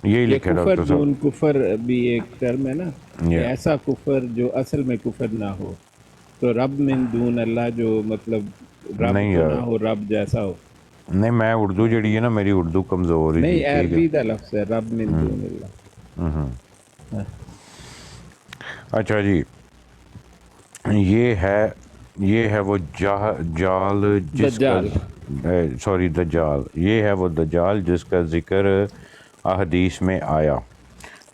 یہی یہ لکھے کفر ڈاکٹر دون صاحب. کفر بھی ایک ٹرم ہے نا، کہ یہ ایسا کفر جو اصل میں کفر نہ ہو. تو رب من دون اللہ جو مطلب رب نہیں تو یار، نہ ہو، رب جیسا ہو. نہیں میں اردو جڑی ہے نا، میری اردو کمزور ہی تھی، نہیں، ٹھیک ہے. عربی کا لفظ ہے رب من دون اللہ. ہاں، اچھا جی، یہ ہے یہ ہے وہ جال جس کا، دجال. سوری دجال، یہ ہے وہ دجال جس کا ذکر احادیث میں آیا.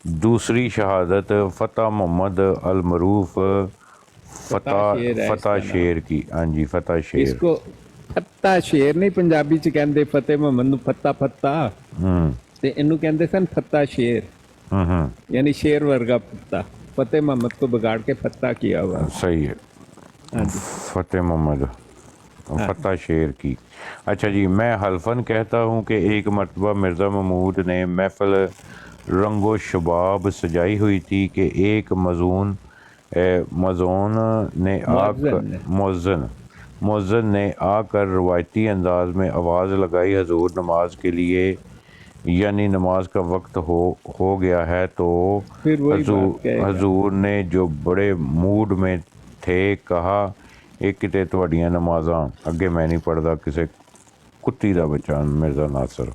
دوسری شہادت فتح محمد المعروف فتح شیر ہے اس فتح کا نام. شیر کی. ہاں جی، فتح اس شیر. کو فتح شیر نہیں پنجابی چ کہندے، فتح محمد نو فتح فتح ہوں تے اینو کہندے سن فتح شیر، ہوں ہوں یعنی شیر ورگا فتح. فتح محمد کو بگاڑ کے فتح کیا ہوا تھا. صحیح ہے. ہاں جی. فتح محمد ہاں، فتح شیر کی. اچھا جی، میں حلفاً کہتا ہوں کہ ایک مرتبہ مرزا محمود نے محفل رنگ و شباب سجائی ہوئی تھی کہ ایک مزون نے آ کر مؤذن نے. مؤذن نے آ کر روایتی انداز میں آواز لگائی، حضور نماز کے لیے، یعنی نماز کا وقت ہو گیا ہے. تو پھر وہی حضور بات کہے گا. حضور نے جو بڑے موڈ میں تھے کہا، ایک کتے تہاڈیاں نمازاں. اگے میں نہیں پڑھدا، کسے کتی دا بچہ مرزا ناصر،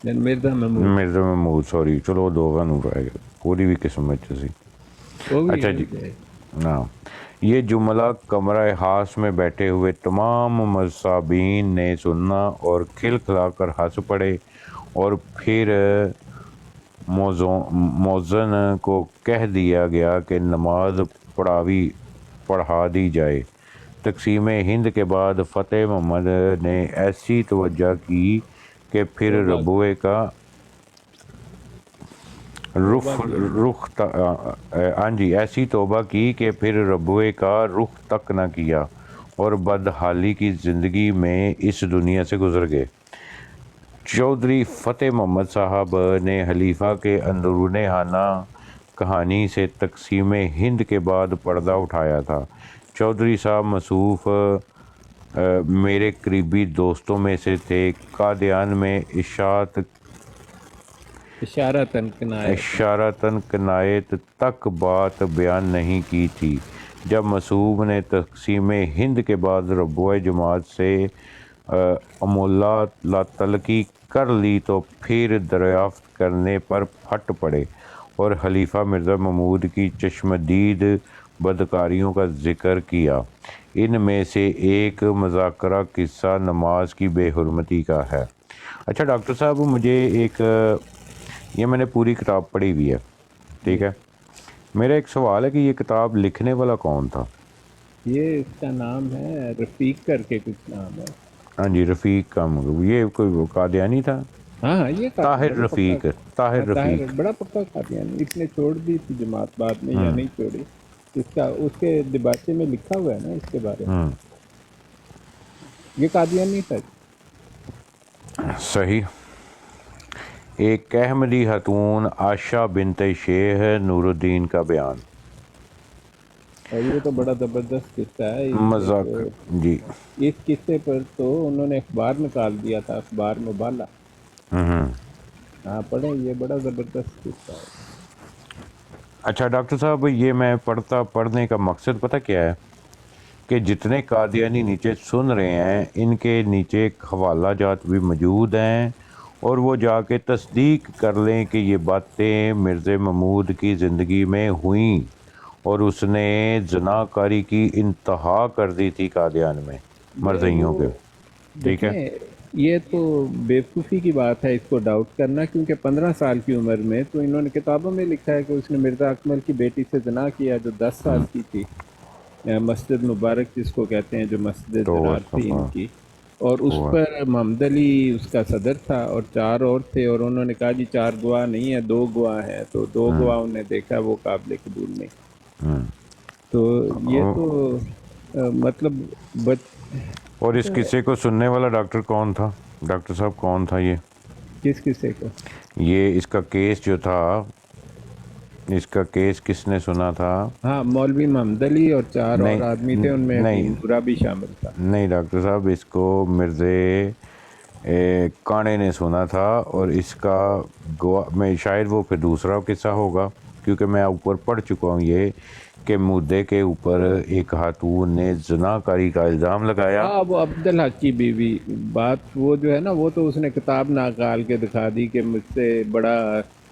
یعنی مرزا محمود. مرزا محمود، سوری، چلو دو کا نور رہ گیا، پوری بھی قسمت سی. وہ بھی اچھا ہو جی، جائے. ہاں. یہ جملہ کمرہ خاص میں بیٹھے ہوئے تمام مصابین نے سنا اور کھلا کر ہنس پڑے. اور پھر مؤذن کو کہہ دیا گیا کہ نماز پڑھا دی جائے. تقسیم ہند کے بعد فتح محمد نے ایسی توجہ کی کہ پھر توبہ ربوے کا توبہ کیا. ہاں جی، ایسی توبہ کی کہ پھر ربوے کا رخ تک نہ کیا اور بدحالی کی زندگی میں اس دنیا سے گزر گئے. چودھری فتح محمد صاحب نے خلیفہ کے اندرون خانہ کہانی سے تقسیم ہند کے بعد پردہ اٹھایا تھا. چودھری صاحب مصروف میرے قریبی دوستوں میں سے تھے. قادیان میں اشارہ تنکنایت. اشارتاً کنایت تک بات بیان نہیں کی تھی. جب مصوب نے تقسیم ہند کے بعد ربوع جماعت سے لا تلقی کر لی تو پھر دریافت کرنے پر پھٹ پڑے اور خلیفہ مرزا محمود کی چشمدید بدکاریوں کا ذکر کیا. ان میں سے ایک مذکورہ قصہ نماز کی بے حرمتی کا ہے. اچھا ڈاکٹر صاحب، مجھے یہ میں نے پوری کتاب پڑھی ہوئی ہے، ٹھیک جی، ہے. میرا ایک سوال ہے کہ یہ کتاب لکھنے والا کون تھا؟ یہ اس کا نام ہے رفیق کر کے کچھ نام ہے. ہاں جی، رفیق کا یہ کوئی قادیانی تھا؟ ہاں یہ طاہر بڑا پکا. رفیق، طاہر طاہر رفیق. بڑا پکا قادیانی. اس نے چھوڑ دی تھی جماعت بعد میں یا ہوں نہیں چھوڑی، اس کے دباچے میں لکھا ہوا ہے نا اس کے بارے میں. ہوں یہ قادیانی تھا. صحیح. ایک احمدی خاتون عائشہ بنت شیخ نور الدین کا بیان. اور یہ تو بڑا زبردست قصہ ہے. مذاق جی. اس قصے پر تو انہوں نے اخبار نکال دیا تھا، اخبار مبالہ. ہوں ہاں پڑھیں، یہ بڑا زبردست قصہ ہے. اچھا ڈاکٹر صاحب، یہ میں پڑھنے کا مقصد پتہ کیا ہے؟ کہ جتنے قادیانی نیچے سن رہے ہیں ان کے نیچے حوالہ جات بھی موجود ہیں، اور وہ جا کے تصدیق کر لیں کہ یہ باتیں مرزا محمود کی زندگی میں ہوئیں اور اس نے زنا کاری کی انتہا کر دی تھی قادیان میں یہ مرزائیوں کے. وہ ٹھیک ہے. دیکھیں، یہ تو بیوقوفی کی بات ہے اس کو ڈاؤٹ کرنا، کیونکہ 15 سال کی عمر میں تو انہوں نے کتابوں میں لکھا ہے کہ اس نے مرزا اکمل کی بیٹی سے زنا کیا جو 10 سال کی تھی. مسجد مبارک جس کو کہتے ہیں، جو مسجد تو درار تھی ان کی. اور اس پر محمد علی اس کا صدر تھا اور 4 اور تھے، اور انہوں نے کہا جی 4 گواہ نہیں ہیں، 2 گواہ ہیں. تو 2 گواہوں نے دیکھا، وہ قابل قبول نہیں. تو یہ تو مطلب اور اس قصے کو سننے والا ڈاکٹر کون تھا؟ ڈاکٹر صاحب کون تھا یہ؟ کس قصے کو؟ یہ اس کا کیس جو تھا، اس کا کیس کس نے سنا تھا؟ ہاں، مولوی محمد علی اور 4 اور نہیں آدمی تھے، ان میں نہیں نورا بھی شامل تھا. نہیں ڈاکٹر صاحب، اس کو مرزا کانے نے سنا تھا، اور اس کا میں شاید وہ پھر دوسرا قصہ ہوگا، کیونکہ میں اوپر پڑھ چکا ہوں یہ کہ مودے کے اوپر ایک خاتون نے زنا کاری کا الزام لگایا. ہاں وہ عبدالحق کی بیوی، بات وہ جو ہے نا، وہ تو اس نے کتاب نکال کے دکھا دی کہ مجھ سے بڑا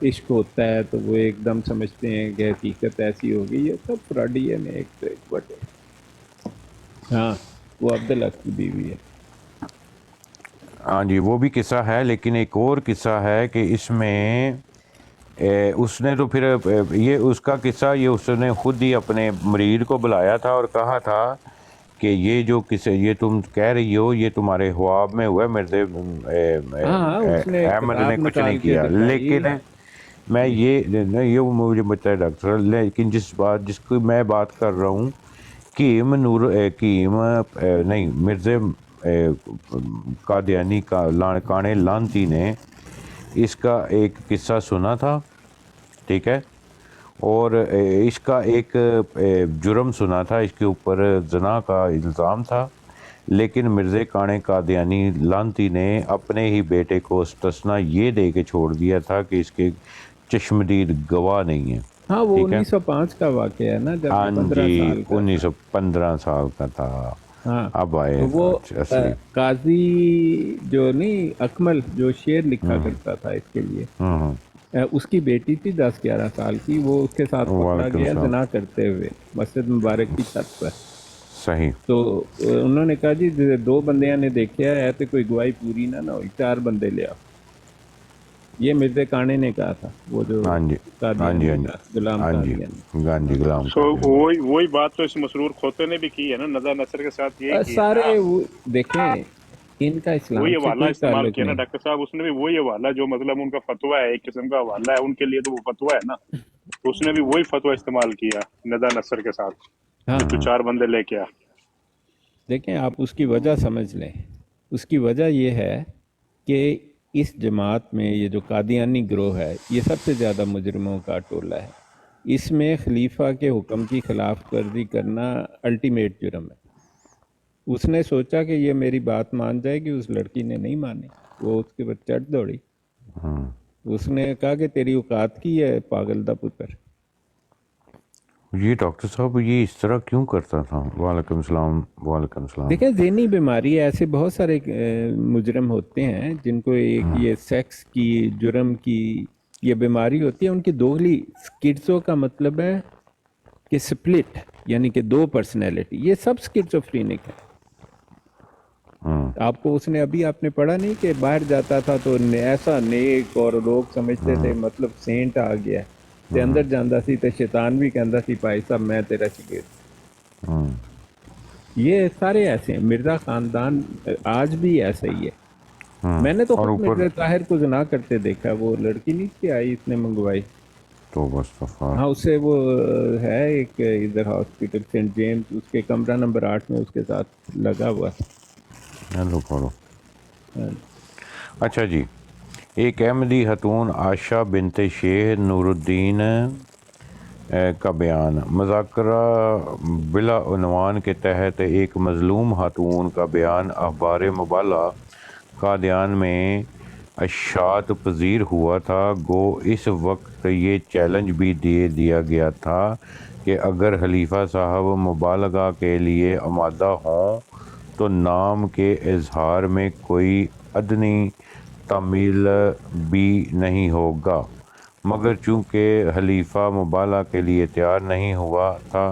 عشق ہوتا ہے، تو وہ ایک دم سمجھتے ہیں کہ حقیقت ایسی ہوگی. یہ سب فراڈی ہے، ایک سے ایک بڑے. ہاں وہ عبدالحق کی بیوی ہے. ہاں جی، وہ بھی قصہ ہے، لیکن ایک اور قصہ ہے کہ اس میں اس نے تو پھر یہ اس کا قصہ، یہ اس نے خود ہی اپنے مرید کو بلایا تھا اور کہا تھا کہ یہ جو قصے یہ تم کہہ رہی ہو یہ تمہارے خواب میں ہوا ہے. مرزا ہاں اس نے احمد نے کتاب کچھ نہیں نکال کے کیا، دکھائی. لیکن میں یہ مجھے بتایا ڈاکٹر صاحب، لیکن جس کی میں بات کر رہا ہوں، نہیں، مرزا قادیانی کانے لانتی نے اس کا ایک قصہ سنا تھا، ٹھیک ہے، اور اس کا ایک جرم سنا تھا، اس کے اوپر زنا کا الزام تھا، لیکن مرزا کانے قادیانی لانتی نے اپنے ہی بیٹے کو استثنا یہ دے کے چھوڑ دیا تھا کہ اس کے چشمدید گواہ نہیں ہیں. ہاں وہ ٹھیک ہے، 1905 کا واقعہ ہے نا، جب ہاں وہ 15 جی، سال کا تھا. 1915 کا تھا. ہاں اب آئے تو وہ اصلی. قاضی جو نہیں اکمل جو شعر لکھا کرتا تھا اس کے لیے، اس کی بیٹی تھی 10-11 سال کی، وہ اس کے ساتھ پکڑا وعلیکم گیا السلام. زنا کرتے ہوئے مسجد مبارک کی چھت پر. صحیح. تو انہوں نے کہا جی 2 بندیاں نے دیکھا ہے تو کوئی گواہی پوری نہ ہوئی، 4 بندے لے آؤ. یہ مرزا کانے نے کہا تھا، وہ جو ہاں جی، ہاں جی، قادیانی ہاں جی، تھا، غلام ہاں جی، قادیانی. ہاں جی، غلام سو قادیانی. وہی بات تو اس مسرور کھوتے نے بھی کی ہے نا، نظر نثر کے ساتھ یہی کی ہے نا. سارے دیکھیں ان کا اسلام وہی سے حوالہ کوئی استعمال تعلق کیا نا نہیں. ڈاکٹر صاحب، اس نے بھی وہی حوالہ جو مطلب ان کا فتویٰ ہے، ایک قسم کا حوالہ ہے ان کے لیے، تو وہ فتویٰ ہے نا، تو اس نے بھی وہی فتویٰ استعمال کیا نظر نثر کے ساتھ کہ تو 4 بندے لے کے آ. دیکھیں آپ اس کی وجہ سمجھ لیں. اس کی وجہ یہ ہے کہ اس جماعت میں یہ جو قادیانی گروہ ہے یہ سب سے زیادہ مجرموں کا ٹولہ ہے. اس میں خلیفہ کے حکم کی خلاف ورزی کرنا الٹیمیٹ جرم ہے. اس نے سوچا کہ یہ میری بات مان جائے گی، اس لڑکی نے نہیں مانی، وہ اس کے بعد چڑھ دوڑی. اس نے کہا کہ تیری اوقات کی ہے پاگل دا پتر. یہ ڈاکٹر صاحب یہ اس طرح کیوں کرتا تھا؟ وعلیکم السلام. وعلیکم السلام. دیکھیں ذہنی بیماری ہے، ایسے بہت سارے مجرم ہوتے ہیں جن کو ایک یہ سیکس کی جرم کی یہ بیماری ہوتی ہے. ان کی دوگلی سکیٹسو کا مطلب ہے کہ سپلٹ، یعنی کہ 2 پرسنالٹی. یہ سب سکیٹسوفرینک ہے. آپ کو اس نے ابھی آپ نے پڑھا نہیں کہ باہر جاتا تھا تو ایسا نیک اور لوگ سمجھتے تھے مطلب سینٹ آ گیا تے اندر جاندہ سی تے شیطان بھی کہندا سی بھائی صاحب میں تیرا شاگرد. یہ سارے ایسے ہیں. مرزا خاندان آج بھی ایسا ہی ہے. میں نے تو اور خود اوپر مرزا طاہر کو زنا کرتے دیکھا. وہ لڑکی نہیں تھی آئی، اس نے منگوائی. تو استغفار. ہاں اس سے وہ ہے ایک ادھر ہاسپٹل سینٹ جیمز، اس کے کمرہ نمبر 8 میں اس کے ساتھ لگا ہوا تھا. چلو پڑھو. اچھا جی، ایک احمدی خاتون عائشہ بنت شیخ نور الدین کا بیان. مذاکرہ بلا عنوان کے تحت ایک مظلوم خاتون کا بیان اخبار مبالغہ قادیان میں اشاعت پذیر ہوا تھا. گو اس وقت یہ چیلنج بھی دیا گیا تھا کہ اگر خلیفہ صاحب مبالغہ کے لیے آمادہ ہوں تو نام کے اظہار میں کوئی ادنی تعمیل بھی نہیں ہوگا. مگر چونکہ خلیفہ مبالغہ کے لیے تیار نہیں ہوا تھا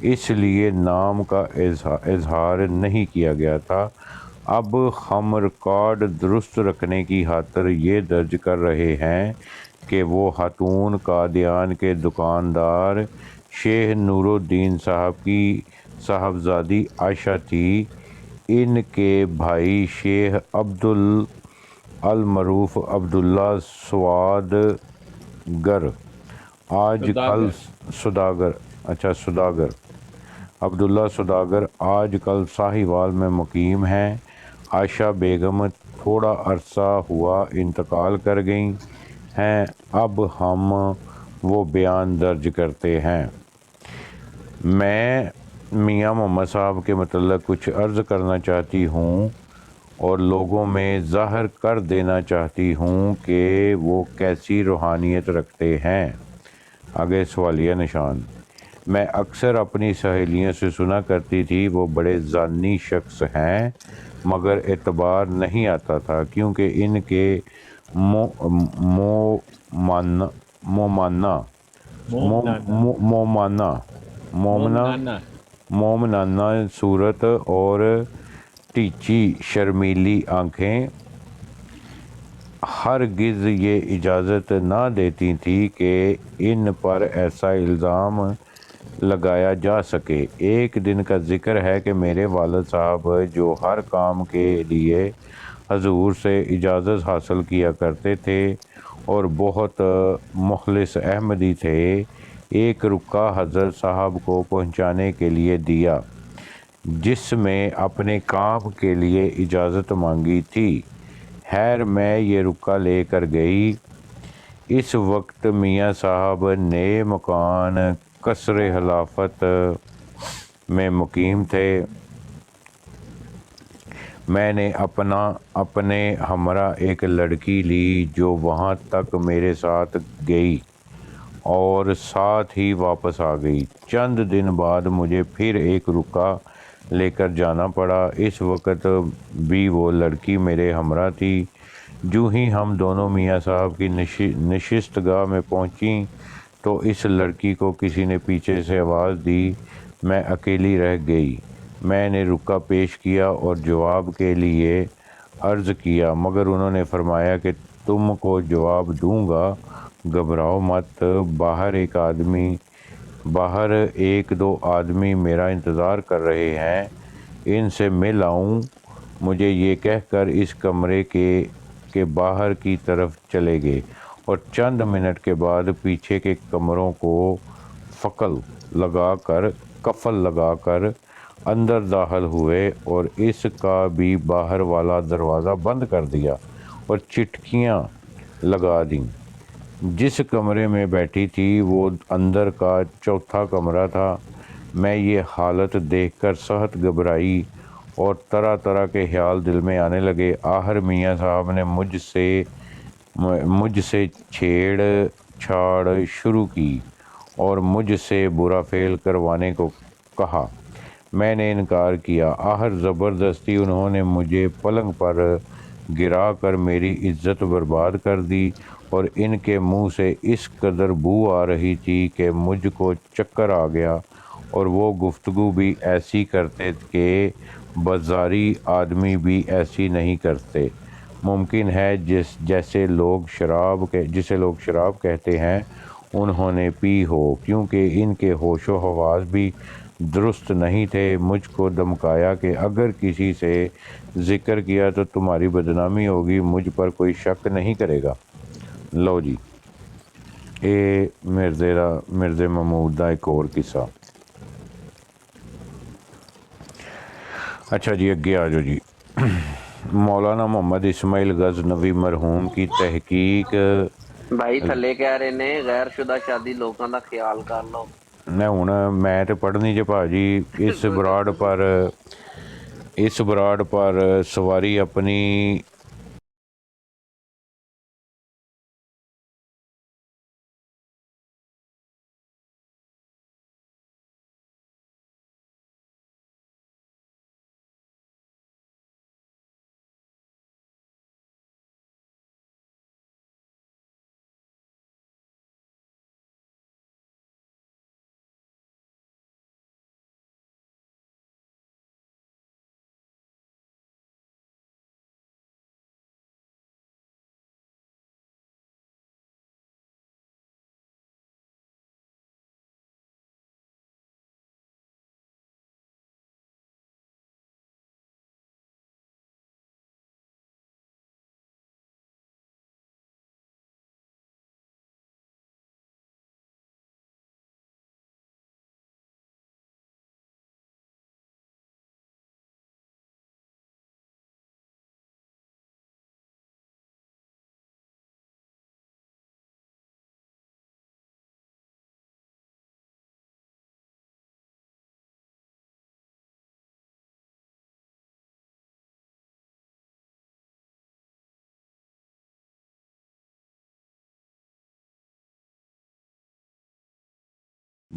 اس لیے نام کا اظہار نہیں کیا گیا تھا. اب ہم ریکارڈ درست رکھنے کی خاطر یہ درج کر رہے ہیں کہ وہ خاتون قادیان کے دکاندار شیخ نور الدین صاحب کی صاحبزادی عائشہ تھی. ان کے بھائی شیخ عبد المعروف عبداللہ سوداگر آج کل سوداگر عبداللہ سوداگر آج کل ساہیوال میں مقیم ہیں. عائشہ بیگم تھوڑا عرصہ ہوا انتقال کر گئی ہیں. اب ہم وہ بیان درج کرتے ہیں. میں میاں محمد صاحب کے متعلق کچھ عرض کرنا چاہتی ہوں. اور لوگوں میں ظاہر کر دینا چاہتی ہوں کہ وہ کیسی روحانیت رکھتے ہیں۔ آگے سوالیہ نشان۔ میں اکثر اپنی سہیلیوں سے سنا کرتی تھی وہ بڑے ذانی شخص ہیں، مگر اعتبار نہیں آتا تھا کیونکہ ان کے مومنہ مومنانا مومنہ مومنانا مومنانہ صورت اور ٹیچی شرمیلی آنکھیں ہرگز یہ اجازت نہ دیتی تھی کہ ان پر ایسا الزام لگایا جا سکے۔ ایک دن کا ذکر ہے کہ میرے والد صاحب جو ہر کام کے لیے حضور سے اجازت حاصل کیا کرتے تھے اور بہت مخلص احمدی تھے، ایک رکا حضرت صاحب کو پہنچانے کے لیے دیا جس میں اپنے کام کے لیے اجازت مانگی تھی۔ خیر میں یہ رکا لے کر گئی۔ اس وقت میاں صاحب نئے مکان قصر خلافت میں مقیم تھے۔ میں نے اپنے ہمراہ ایک لڑکی لی جو وہاں تک میرے ساتھ گئی اور ساتھ ہی واپس آ گئی۔ چند دن بعد مجھے پھر ایک رکا لے کر جانا پڑا۔ اس وقت بھی وہ لڑکی میرے ہمراہ تھی۔ جو ہی ہم دونوں میاں صاحب کی نشست گاہ میں پہنچیں تو اس لڑکی کو کسی نے پیچھے سے آواز دی۔ میں اکیلی رہ گئی۔ میں نے رکا پیش کیا اور جواب کے لیے عرض کیا، مگر انہوں نے فرمایا کہ تم کو جواب دوں گا، گھبراؤ مت، باہر ایک دو آدمی میرا انتظار کر رہے ہیں، ان سے مل آؤں۔ مجھے یہ کہہ کر اس کمرے کے باہر کی طرف چلے گئے اور چند منٹ کے بعد پیچھے کے کمروں کو قفل لگا کر اندر داخل ہوئے اور اس کا بھی باہر والا دروازہ بند کر دیا اور چٹکیاں لگا دیں۔ جس کمرے میں بیٹھی تھی وہ اندر کا چوتھا کمرہ تھا۔ میں یہ حالت دیکھ کر سخت گھبرائی اور طرح طرح کے خیال دل میں آنے لگے۔ آخر میاں صاحب نے مجھ سے چھیڑ چھاڑ شروع کی اور مجھ سے برا فعل کروانے کو کہا۔ میں نے انکار کیا۔ آخر زبردستی انہوں نے مجھے پلنگ پر گرا کر میری عزت برباد کر دی اور ان کے منہ سے اس قدر بو آ رہی تھی کہ مجھ کو چکر آ گیا، اور وہ گفتگو بھی ایسی کرتے کہ بازاری آدمی بھی ایسی نہیں کرتے۔ ممکن ہے جسے لوگ شراب کہتے ہیں انہوں نے پی ہو، کیونکہ ان کے ہوش و حواس بھی درست نہیں تھے۔ مجھ کو دھمکایا کہ اگر کسی سے ذکر کیا تو تمہاری بدنامی ہوگی، مجھ پر کوئی شک نہیں کرے گا۔ لو جی، مرزا محمود دا ایک اور قصہ۔ اچھا جی، اگے آ جاؤ جی۔ مولانا محمد اسماعیل غزنوی مرحوم کی تحقیق۔ بھائی تھلے کہہ رہے نے غیر شدہ شادی لوگوں دا خیال کر لو۔ میں تے پڑھنی جے بھاجی اس براڈ پر سواری اپنی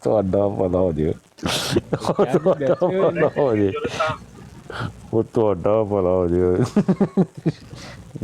ਤੁਹਾਡਾ ਭਲਾ ਹੋ ਜੇ, ਤੁਹਾਡਾ ਭਲਾ ਹੋ ਜੇ, ਉਹ ਤੁਹਾਡਾ ਭਲਾ ਹੋ ਜੇ।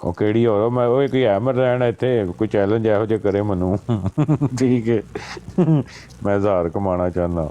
ਉਹ ਕਿਹੜੀ ਹੋਰ ਮੈਂ ਉਹ ਕੋਈ ਐਮਰ ਰਹਿਣ ਇੱਥੇ ਕੋਈ ਚੈਲੰਜ ਇਹੋ ਜਿਹਾ ਕਰੇ ਮੈਨੂੰ ਠੀਕ ਹੈ ਮੈਂ 1000 ਕਮਾਉਣਾ ਚਾਹੁੰਦਾ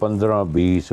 15-20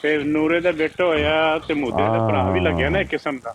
ਫਿਰ ਨੂਰੇ ਦਾ ਬੇਟਾ ਹੋਇਆ ਤੇ ਮੁੱਦੇ ਦਾ ਭਰਾ ਵੀ ਲੱਗਿਆ ਨਾ ਇੱਕ ਕਿਸਮ ਦਾ।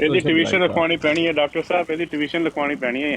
ਇਹਦੀ ਟਿਊਸ਼ਨ ਲਿਖਵਾਉਣੀ ਪੈਣੀ ਹੈ ਡਾਕਟਰ ਸਾਹਿਬ, ਇਹਦੀ ਟਿਊਸ਼ਨ ਲਿਖਵਾਉਣੀ ਪੈਣੀ ਹੈ।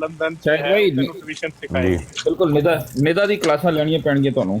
ਲੰਡਨ ਚ ਭਾਈ ਟਿਊਸ਼ਨ ਸਿਖਾਈ। ਬਿਲਕੁਲ ਨਿਦਾ ਦੀ ਕਲਾਸਾਂ ਲੈਣੀਆਂ ਪੈਣਗੀਆਂ ਤੁਹਾਨੂੰ।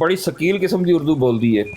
ਬੜੀ ਸ਼ਕੀਲ ਕਿਸਮ ਦੀ ਉਰਦੂ ਬੋਲਦੀ ਹੈ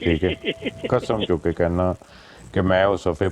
ਠੀਕ ਹੈ ਕਸਮ ਚੁੱਕ ਕੇ ਕਹਿਣਾ ਕਿ ਮੈਂ ਉਹ ਸਫ਼ੇ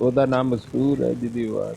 ਉਹਦਾ ਨਾਮ ਮਸਰੂਰ ਹੈ ਜਿਹਦੀ ਆਵਾਜ਼।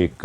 1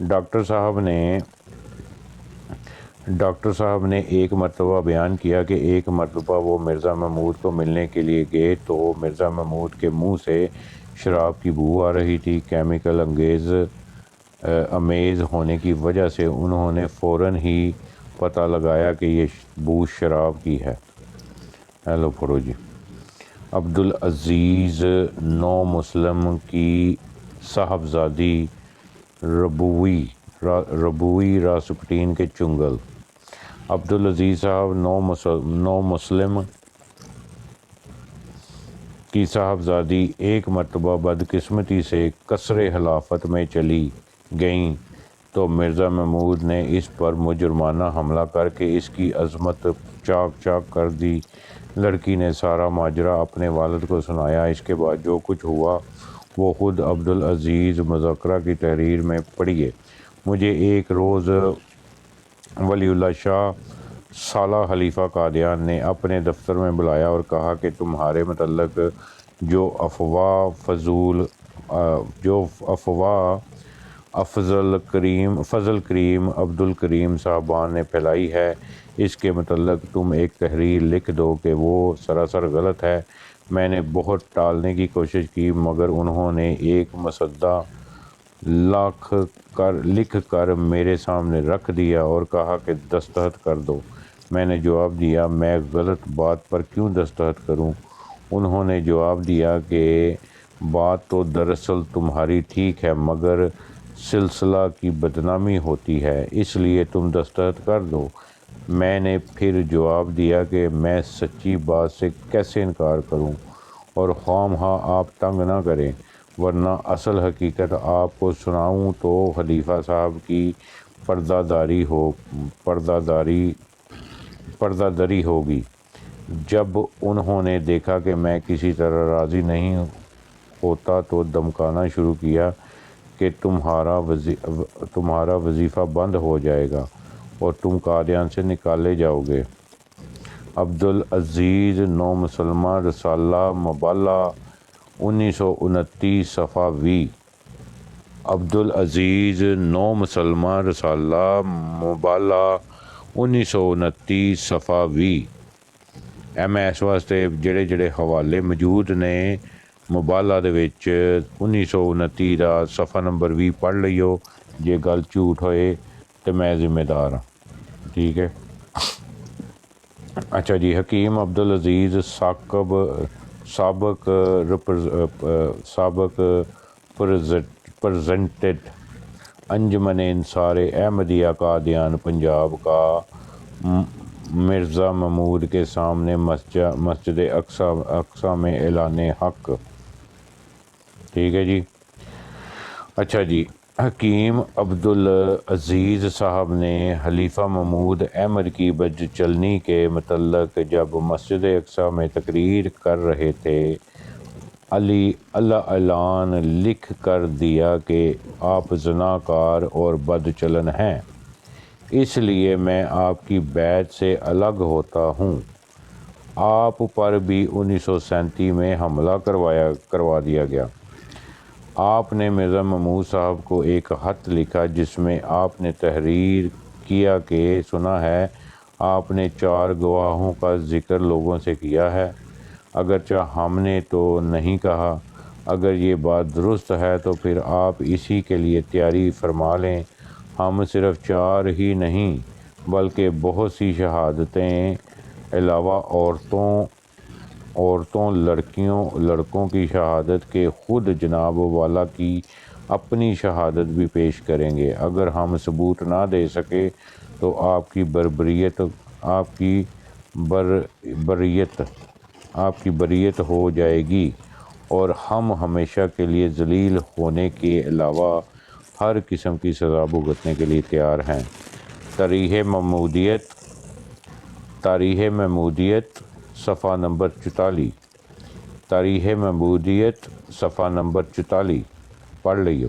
ڈاکٹر صاحب نے ایک مرتبہ بیان کیا کہ ایک مرتبہ وہ مرزا محمود کو ملنے کے لیے گئے تو مرزا محمود کے منہ سے شراب کی بو آ رہی تھی۔ کیمیکل امیز ہونے کی وجہ سے انہوں نے فوراً ہی پتہ لگایا کہ یہ بو شراب کی ہے۔ ہیلو پڑھو جی۔ عبدالعزیز نو مسلم کی صاحبزادی ربوی راسپوٹین کے چنگل۔ عبدالعزیز صاحب نو مسلم کی صاحبزادی ایک مرتبہ بدقسمتی سے قصر خلافت میں چلی گئیں تو مرزا محمود نے اس پر مجرمانہ حملہ کر کے اس کی عظمت چاک چاک کر دی۔ لڑکی نے سارا ماجرا اپنے والد کو سنایا۔ اس کے بعد جو کچھ ہوا وہ خود عبدالعزیز مذاکرہ کی تحریر میں پڑھیے۔ مجھے ایک روز ولی اللہ شاہ سالہ خلیفہ قادیان نے اپنے دفتر میں بلایا اور کہا کہ تمہارے متعلق جو افواہ فضل کریم عبدالکریم صاحبان نے پھیلائی ہے، اس کے متعلق تم ایک تحریر لکھ دو کہ وہ سراسر غلط ہے۔ میں نے بہت ٹالنے کی کوشش کی مگر انہوں نے ایک مسودہ لکھ کر میرے سامنے رکھ دیا اور کہا کہ دستخط کر دو۔ میں نے جواب دیا میں غلط بات پر کیوں دستخط کروں؟ انہوں نے جواب دیا کہ بات تو دراصل تمہاری ٹھیک ہے مگر سلسلہ کی بدنامی ہوتی ہے، اس لیے تم دستخط کر دو۔ میں نے پھر جواب دیا کہ میں سچی بات سے کیسے انکار کروں اور خواہ آپ تنگ نہ کریں ورنہ اصل حقیقت آپ کو سناؤں تو خلیفہ صاحب کی پردہ داری ہوگی۔ جب انہوں نے دیکھا کہ میں کسی طرح راضی نہیں ہوتا تو دمکانا شروع کیا کہ تمہارا وظیفہ بند ہو جائے گا اور تم قادیان سے نکالے جاؤ گے۔ عبدالعزیز نو مسلمہ رسالہ مبالہ 1929 صفحہ 20۔ عبدالعزیز نو مسلمہ رسالہ مبالہ 1929 صفحہ 20۔ میں اس واسطے جڑے حوالے موجود نے مبالہ دے وچ 1929 دا صفحہ نمبر 20 پڑھ لئیو، جے گل جھوٹ ہوئے تو میں ذمہ دار ہاں، ٹھیک ہے۔ اچھا جی، حکیم عبدالعزیز سابق پریزیڈنٹ انجمن انصار احمدیہ قادیان پنجاب کا مرزا محمود کے سامنے مسجد اقصی میں اعلان حق، ٹھیک ہے جی۔ اچھا جی، حکیم عبدالعزیز صاحب نے خلیفہ محمود احمد کی بد چلنی کے متعلق جب مسجد اقصی میں تقریر کر رہے تھے اعلان لکھ کر دیا کہ آپ زناکار اور بد چلن ہیں، اس لیے میں آپ کی بیعت سے الگ ہوتا ہوں۔ آپ پر بھی 1937 میں حملہ کروا دیا گیا۔ آپ نے مرزا محمود صاحب کو ایک خط لکھا جس میں آپ نے تحریر کیا کہ سنا ہے آپ نے 4 گواہوں کا ذکر لوگوں سے کیا ہے، اگرچہ ہم نے تو نہیں کہا۔ اگر یہ بات درست ہے تو پھر آپ اسی کے لیے تیاری فرما لیں۔ ہم صرف 4 ہی نہیں بلکہ بہت سی شہادتیں علاوہ عورتوں لڑکوں کی شہادت کے خود جناب والا کی اپنی شہادت بھی پیش کریں گے۔ اگر ہم ثبوت نہ دے سکے تو آپ کی بریت ہو جائے گی اور ہم ہمیشہ کے لیے ذلیل ہونے کے علاوہ ہر قسم کی سزا بھگتنے کے لیے تیار ہیں۔ تاریخ محمودیت صفحہ نمبر 44۔ تاریخ محمودیت صفحہ نمبر 44 پڑھ لیو۔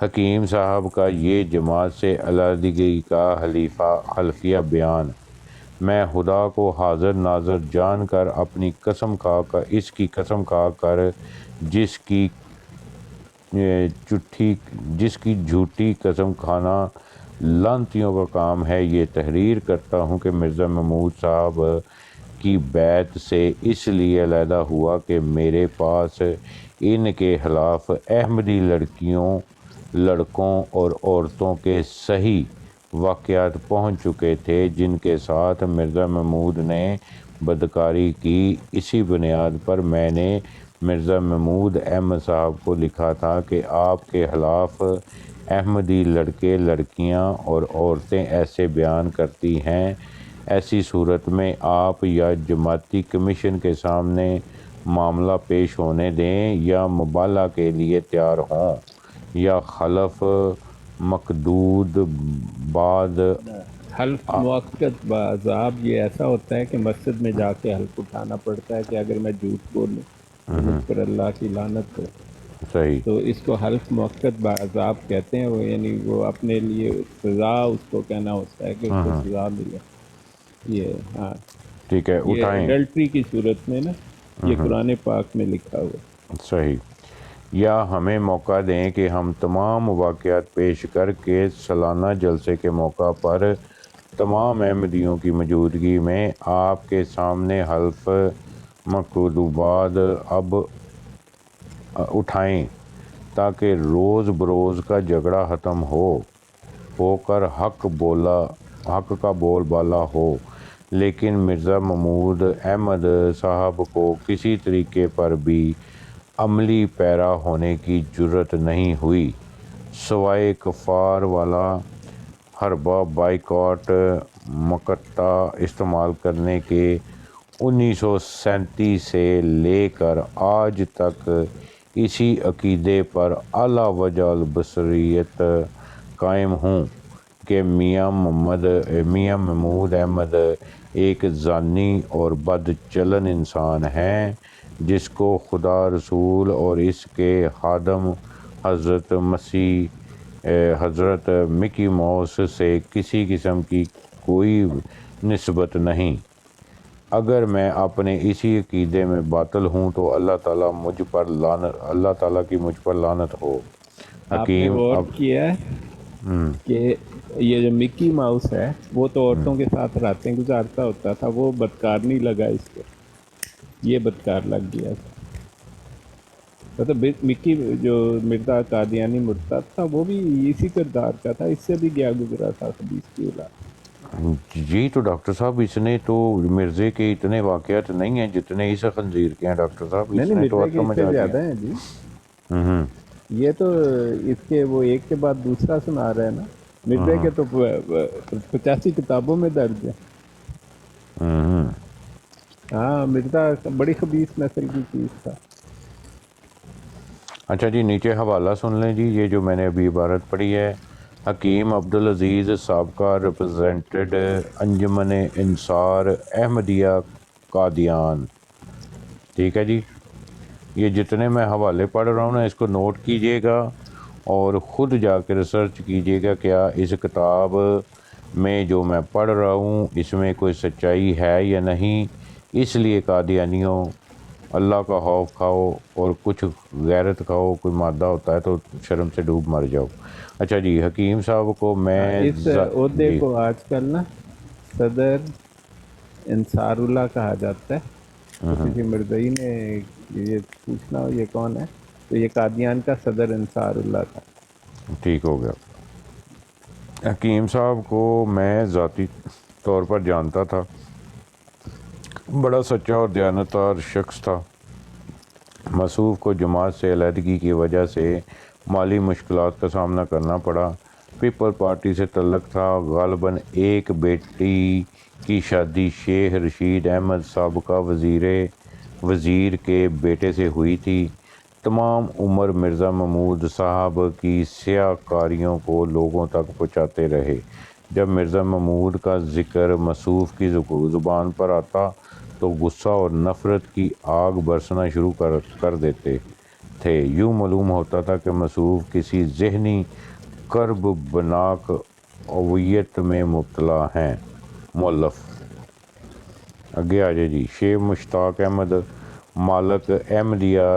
حکیم صاحب کا یہ جماعت سے علیحدگی کا حلفیہ بیان۔ میں خدا کو حاضر ناظر جان کر اپنی قسم کھا کر اس کی قسم کھا کر جس کی چٹھی جس کی جھوٹی قسم کھانا لانتیوں کا کام ہے، یہ تحریر کرتا ہوں کہ مرزا محمود صاحب کی بیعت سے اس لیے علیحدہ ہوا کہ میرے پاس ان کے خلاف احمدی لڑکوں اور عورتوں کے صحیح واقعات پہنچ چکے تھے جن کے ساتھ مرزا محمود نے بدکاری کی۔ اسی بنیاد پر میں نے مرزا محمود احمد صاحب کو لکھا تھا کہ آپ کے خلاف احمدی لڑکے، لڑکیاں اور عورتیں ایسے بیان کرتی ہیں، ایسی صورت میں آپ یا جماعتی کمیشن کے سامنے معاملہ پیش ہونے دیں یا مبالغہ کے لیے تیار ہوں یا خلف مقدود بعد حلف موقت بعذاب یہ ایسا ہوتا ہے کہ مسجد میں جا کے حلف اٹھانا پڑتا ہے کہ اگر میں جھوٹ بولوں تو مجھ پر اللہ کی لعنت ہو، صحیح تو اس کو حلف موقت بعذاب کہتے ہیں۔ وہ یعنی وہ اپنے لیے سزا اس کو کہنا ہوتا ہے کہ اس کو سزا ملے۔ یہ ہاں ٹھیک ہے، یہ اٹھائیں ایڈلٹری کی صورت میں نا یہ قرآن پاک میں لکھا ہوا۔ صحیح، یا ہمیں موقع دیں کہ ہم تمام واقعات پیش کر کے سالانہ جلسے کے موقع پر تمام احمدیوں کی موجودگی میں آپ کے سامنے حلف مقدوبات اب اٹھائیں تاکہ روز بروز کا جھگڑا ختم ہو کر حق کا بول بالا ہو۔ لیکن مرزا محمود احمد صاحب کو کسی طریقے پر بھی عملی پیرا ہونے کی جرت نہیں ہوئی سوائے کفار والا حربہ بائیکاٹ مقطع استعمال کرنے کے۔ 1937 سے لے کر آج تک اسی عقیدے پر اعلیٰ وجہ البصریت قائم ہوں کہ میاں محمود احمد ایک زانی اور بد چلن انسان ہیں جس کو خدا، رسول اور اس کے خادم حضرت مکی ماؤس سے کسی قسم کی کوئی نسبت نہیں۔ اگر میں اپنے اسی عقیدے میں باطل ہوں تو اللہ تعالیٰ کی مجھ پر لعنت ہو۔ آپ نے حکیم غور کیا ہے کہ یہ جو مکی ماؤس ہے وہ تو عورتوں کے ساتھ راتیں گزارتا ہوتا تھا، وہ بدکار نہیں لگا اس کو، یہ بدکار لگ گیا تھا۔ مطلب مکی جو مرزا قادیانی مرتد تھا وہ بھی اسی کردار کا تھا، اس سے بھی گیا گزرا تھا خبیث کی اولاد۔ جی تو ڈاکٹر صاحب اس نے تو مرزے کے اتنے واقعات نہیں ہیں جتنے اس خنزیر کے ہیں ڈاکٹر صاحب۔ نہیں مرزا کے اس سے زیادہ ہیں جی۔ یہ تو اس کے وہ ایک کے بعد دوسرا سنا رہے ہیں نا، مرزا کے تو 85 کتابوں میں درج ہے۔ ہاں مرزا بڑی خبیث نسل کی چیز تھا۔ اچھا جی نیچے حوالہ سن لیں جی، یہ جو میں نے ابھی عبارت پڑھی ہے، حکیم عبدالعزیز سابقہ ریپرزینٹیڈ انجمن انصار احمدیہ قادیان۔ ٹھیک ہے جی، یہ جتنے میں حوالے پڑھ رہا ہوں نا اس کو نوٹ کیجئے گا اور خود جا کے ریسرچ کیجئے گا کیا اس کتاب میں جو میں پڑھ رہا ہوں اس میں کوئی سچائی ہے یا نہیں۔ اس لیے قادیانیوں اللہ کا خوف کھاؤ اور کچھ غیرت کھاؤ، کوئی مادہ ہوتا ہے تو شرم سے ڈوب مر جاؤ۔ اچھا جی حکیم صاحب کو میں اس عہدے کو آج کل نا صدر انصار اللہ کہا جاتا ہے۔ کسی مرزائی نے یہ پوچھنا ہو یہ کون ہے تو یہ قادیان کا صدر انصار اللہ تھا۔ ٹھیک ہو گیا۔ حکیم صاحب کو میں ذاتی طور پر جانتا تھا، بڑا سچا اور دیانتدار شخص تھا۔ مصوف کو جماعت سے علیحدگی کی وجہ سے مالی مشکلات کا سامنا کرنا پڑا۔ پیپل پارٹی سے تعلق تھا۔ غالباً ایک بیٹی کی شادی شیخ رشید احمد سابقہ وزیر کے بیٹے سے ہوئی تھی۔ تمام عمر مرزا محمود صاحب کی سیاہ کاریوں کو لوگوں تک پہنچاتے رہے۔ جب مرزا محمود کا ذکر مصوف کی زبان پر آتا تو غصہ اور نفرت کی آگ برسنا شروع کر دیتے تھے۔ یوں معلوم ہوتا تھا کہ مصوف کسی ذہنی کرب بناک اویت میں مبتلا ہیں۔ مؤلف آگے آ جائے جی۔ شیخ مشتاق احمد مالک احمدیہ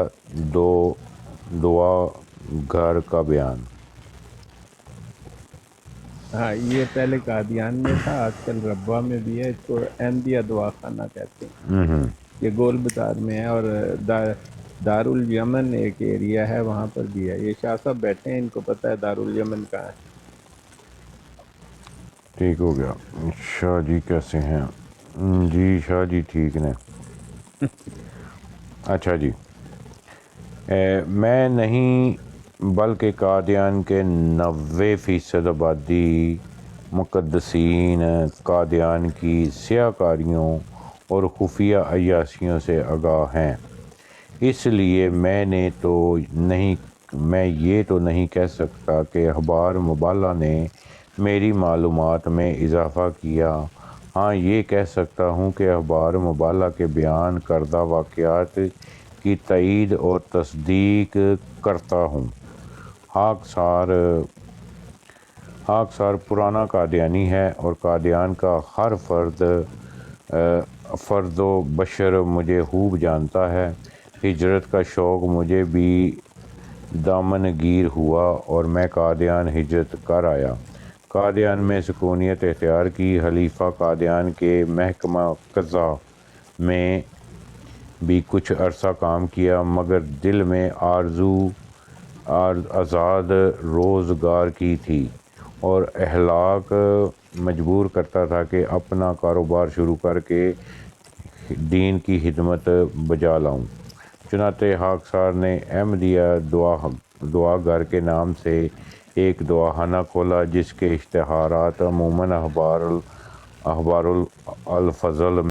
گھر کا بیان. ہاں یہ پہلے قادیان میں تھا، آج کل ربوہ میں بھی ہے، اس کو احمدیہ دعا خانہ کہتے ہیں. یہ گول بازار میں ہے، اور دارالیمن ایک ایریا ہے وہاں پر بھی ہے. یہ شاہ صاحب بیٹھے ہیں، ان کو پتہ ہے دارالیمن کہاں ہے. ٹھیک ہو گیا. شاہ جی کیسے ہیں؟ جی شاہ جی ٹھیک نے. اچھا جی، میں نہیں بلکہ قادیان کے 90% آبادی مقدسین قادیان کی سیاہ کاریوں اور خفیہ عیاشیوں سے آگاہ ہیں. اس لیے میں یہ تو نہیں کہہ سکتا کہ اخبار مبالغہ نے میری معلومات میں اضافہ کیا. ہاں یہ کہہ سکتا ہوں کہ اخبار مبالغہ کے بیان کردہ واقعات کی تائید اور تصدیق کرتا ہوں. خاکسار پرانا قادیانی ہے اور قادیان کا ہر فرد و بشر مجھے خوب جانتا ہے. ہجرت کا شوق مجھے بھی دامن گیر ہوا اور میں قادیان ہجرت کر آیا. قادیان میں سکونیت اختیار کی. خلیفہ قادیان کے محکمہ قضا میں بھی کچھ عرصہ کام کیا، مگر دل میں آرزو آزاد روزگار کی تھی اور اخلاق مجبور کرتا تھا کہ اپنا کاروبار شروع کر کے دین کی خدمت بجا لاؤں. چنانچہ خاکسار نے احمدیہ دعا گھر کے نام سے ایک دعاخانہ کھولا، جس کے اشتہارات عموماً اخبار الفضل